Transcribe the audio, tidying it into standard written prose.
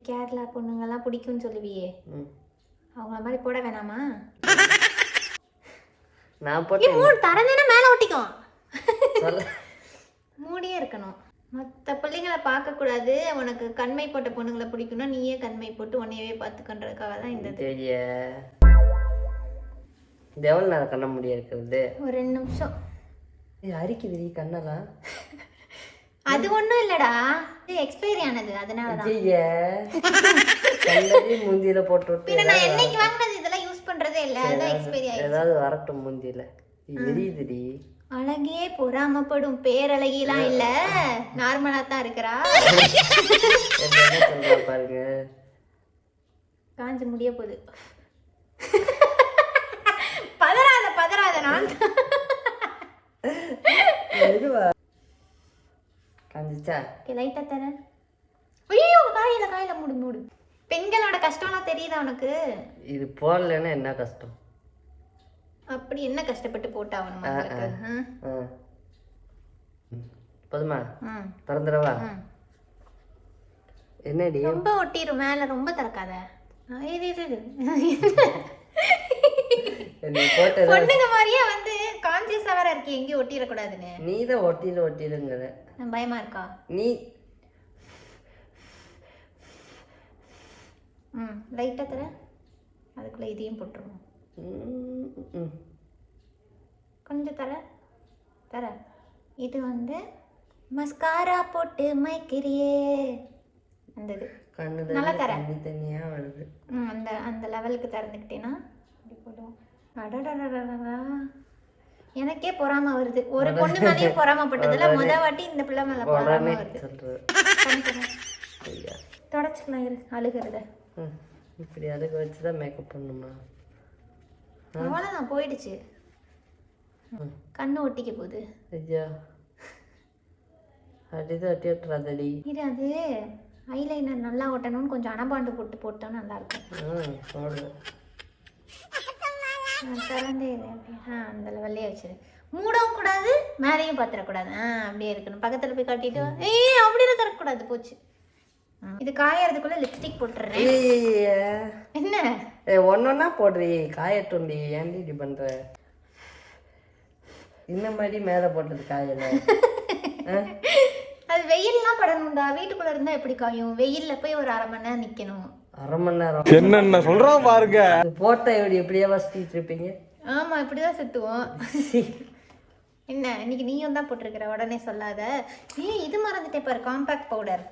கேரளா பொண்ணுங்கெல்லாம் பிடிக்கும்னு சொல்லுவியே, அவங்கள மாதிரி போட வேணாமா? நான் போட்டு தரந்தேன்னா மேலே ஒட்டிக்கும். மூடியே இருக்கணும். மற்ற பிள்ளைங்களை பார்க்கக்கூடாது. உனக்கு கண்மை போட்ட பொண்ணுங்களை பிடிக்கும்னா நீயே கண்மை போட்டு உன்னையவே பார்த்துக்கன்றதுக்காக தான் இந்த தெரிய. இது எவ்வளோ நேரம் கண்ண முடிய இருக்கிறது? ஒரு 2 நிமிஷம். இது அரிக்குது கண்ணெல்லாம். அது ஒன்றும் இல்லடா, இது எக்ஸ்பைரி ஆனது, அதனால தான். மூஞ்சியில போட்டு விட்டு நான் என்னைக்கு வாங்கினது இதெல்லாம் யூஸ் பண்றதே இல்லை, அதான் எக்ஸ்பைரி ஆயிடுச்சு. ஏதாவது வரட்டும் மூஞ்சியில. எரியுதுடி. அழகே பொறாமப்படும் பேரழகிலாம் இல்ல, நார்மலா தான் இருக்கிறா. பாருங்க, காஞ்சு முடிய போகுது. பதறாத பதறாத, நான் காஞ்சிச்சா? லைட்டா தரேன். ஐயோ காயில காயில மூடு மூடு. பெண்களோட கஷ்டம்லாம் தெரியுதா உனக்கு? இது போடலன்னா என்ன கஷ்டம்? அப்படி என்ன கஷ்டப்பட்டு போட்டாவணும்? போதுமா? திறந்துடவா? என்னடி ரொம்ப ஒட்டிரும் மேல, ரொம்ப திறக்காத. பொண்ணுங்க மாதிரியே வந்து கான்சியஸா வேற இருக்கு, எங்கேயும் ஒட்டிடக்கூடாதுன்னு. நீ தான் ஒட்டிடுங்கிற பயமா இருக்கா? நீ லைட்டா தர, அதுக்குள்ள இதையும் போட்டுருவோம். கொஞ்சம் தர தர. இது வந்து மஸ்காரா போட்டு மைக்கிறியே அந்த இது நல்லா தர. தனியா வருது. அந்த அந்த லெவலுக்கு திறந்துக்கிட்டேன்னா அப்படி போடுவோம். அடடடடடா, எனக்கே பொறாம வருது. ஒரு பொண்ணு மேலேயும் பொறாமப்பட்டதுல முத வாட்டி இந்த பிள்ளை மேல பொறாம வருது. தொடச்சுக்கலாம் இரு அழுகிறத. இப்படி அழுக வச்சுதான் மேக்கப் பண்ணுமா? அவ்வளோதான், போயிடுச்சு. கண்ணு ஒட்டிக்க போகுது. ஐயா அடிதான் ஒட்டி விட்டுறாதடி. இது அது ஐலைனர் நல்லா ஒட்டணும்னு கொஞ்சம் அனபாண்டு போட்டு போட்டோம், நல்லா இருக்கும். திறந்தே அந்த லெவல்லே வச்சிரு. மூடவும் கூடாது, மேலேயும் பார்த்துடக்கூடாது. அப்படியே இருக்கணும். பக்கத்தில் போய் காட்டிட்டு அப்படியே திறக்கக்கூடாது, போச்சு. இது காயறதுக்குள்ள லிப்ஸ்டிக் போட்டுறேன். என்ன ஒன்னொன்னா போடுறீ, காயட்டும்டி. ஏன்டி இப்படி பண்ற? இந்த மாதிரி மேல போட்டது காயல. அது வெயில்லாம் படணும்டா. வீட்டுக்குள்ள இருந்தா எப்படி காயும்? வெயில்ல போய் ஒரு 1/2 மணி நேரம் நிக்கணும். 1/2 மணி நேரம் என்ன சொல்றோம் பாருங்க. போட்டோ எப்படியா சுத்திட்டு இருப்பீங்க? ஆமா, இப்படிதான் சுத்துவோம். என்ன இன்னைக்கு நீயும் தான் போட்டிருக்கிற, உடனே சொல்லாத. இது மறந்துட்டே பாரு, காம்பாக்ட் பவுடர்.